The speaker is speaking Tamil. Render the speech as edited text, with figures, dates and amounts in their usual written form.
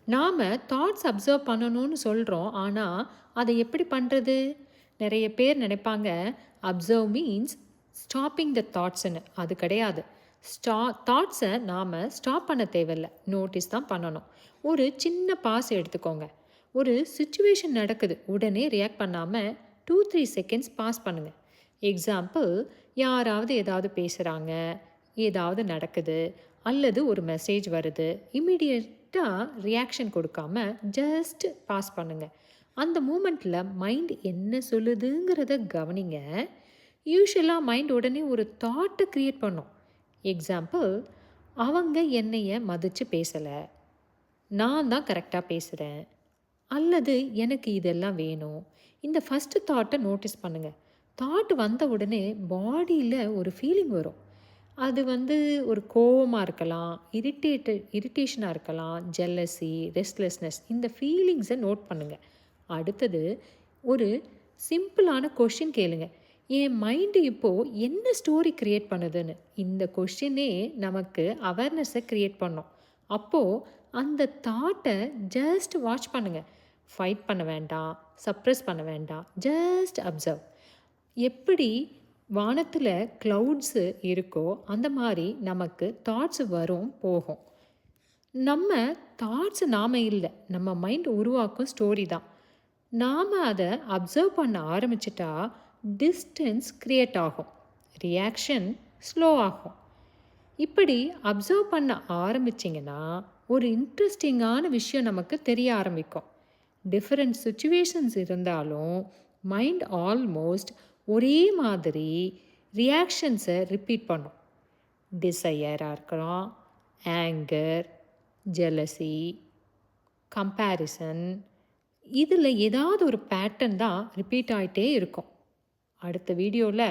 நாம் தாட்ஸ் அப்சர்வ் பண்ணணும்னு சொல்கிறோம், ஆனால் அதை எப்படி பண்ணுறது? நிறைய பேர் நினைப்பாங்க அப்சர்வ் மீன்ஸ் ஸ்டாப்பிங் த தாட்ஸ்ன்னு. அது கிடையாது. தாட்ஸை நாம் ஸ்டாப் பண்ண தேவையில்லை, நோட்டீஸ் தான் பண்ணணும். ஒரு சின்ன பாஸ் எடுத்துக்கோங்க. ஒரு சுச்சுவேஷன் நடக்குது, உடனே ரியாக்ட் பண்ணாமல் 2-3 செகண்ட்ஸ் பாஸ் பண்ணுங்கள். எக்ஸாம்பிள், யாராவது ஏதாவது பேசுகிறாங்க, ஏதாவது நடக்குது, அல்லது ஒரு மெசேஜ் வருது, இமீடியட்டாக ரியாக்ஷன் கொடுக்காம ஜஸ்ட் பாஸ் பண்ணுங்கள். அந்த மூமெண்ட்டில் மைண்ட் என்ன சொல்லுதுங்கிறத கவனிங்க. யூஸ்வலாக மைண்ட் உடனே ஒரு தாட்டை க்ரியேட் பண்ணும். எக்ஸாம்பிள், அவங்க என்னைய மதித்து பேசலை, நான் தான் கரெக்டாக பேசுகிறேன், அல்லது எனக்கு இதெல்லாம் வேணும். இந்த ஃபஸ்ட்டு தாட்டை நோட்டீஸ் பண்ணுங்கள். தாட் வந்த உடனே பாடியில் ஒரு ஃபீலிங் வரும். அது ஒரு கோவமாக இருக்கலாம், இரிட்டேஷனாக இருக்கலாம், ஜெல்லசி, ரெஸ்ட்லெஸ்னஸ். இந்த ஃபீலிங்ஸை நோட் பண்ணுங்கள். அடுத்தது, ஒரு சிம்பிளான கொஷின் கேளுங்க. என் மைண்டு இப்போது என்ன ஸ்டோரி க்ரியேட் பண்ணுதுன்னு. இந்த கொஷினே நமக்கு அவேர்னஸை க்ரியேட் பண்ணோம். அப்போது அந்த தாட்டை ஜஸ்ட் வாட்ச் பண்ணுங்கள். ஃபைட் பண்ண வேண்டாம், சப்ரெஸ் பண்ண வேண்டாம், ஜஸ்ட் அப்சர்வ். எப்படி வானத்தில் க்ளவுட்ஸு இருக்கோ அந்த மாதிரி நமக்கு தாட்ஸ் வரும், போகும். நம்ம தாட்ஸ் நாம் இல்லை, நம்ம மைண்ட் உருவாக்கும் ஸ்டோரி தான். நாம் அதை அப்சர்வ் பண்ண ஆரம்பிச்சிட்டா டிஸ்டன்ஸ் க்ரியேட் ஆகும், ரியாக்ஷன் ஸ்லோ ஆகும். இப்படி அப்சர்வ் பண்ண ஆரம்பிச்சிங்கன்னா ஒரு இன்ட்ரெஸ்டிங்கான விஷயம் நமக்கு தெரிய ஆரம்பிக்கும். டிஃப்ரெண்ட் சுச்சுவேஷன்ஸ் இருந்தாலும் மைண்ட் ஆல்மோஸ்ட் ஒரே மாதிரி ரியாக்ஷன்ஸை ரிப்பீட் பண்ணும். டிசையராக இருக்கலாம், ஆங்கர், ஜெலசி, கம்பேரிசன், இதில் ஏதாவது ஒரு பேட்டர்ன் தான் ரிப்பீட் ஆகிட்டே இருக்கும். அடுத்த வீடியோவில்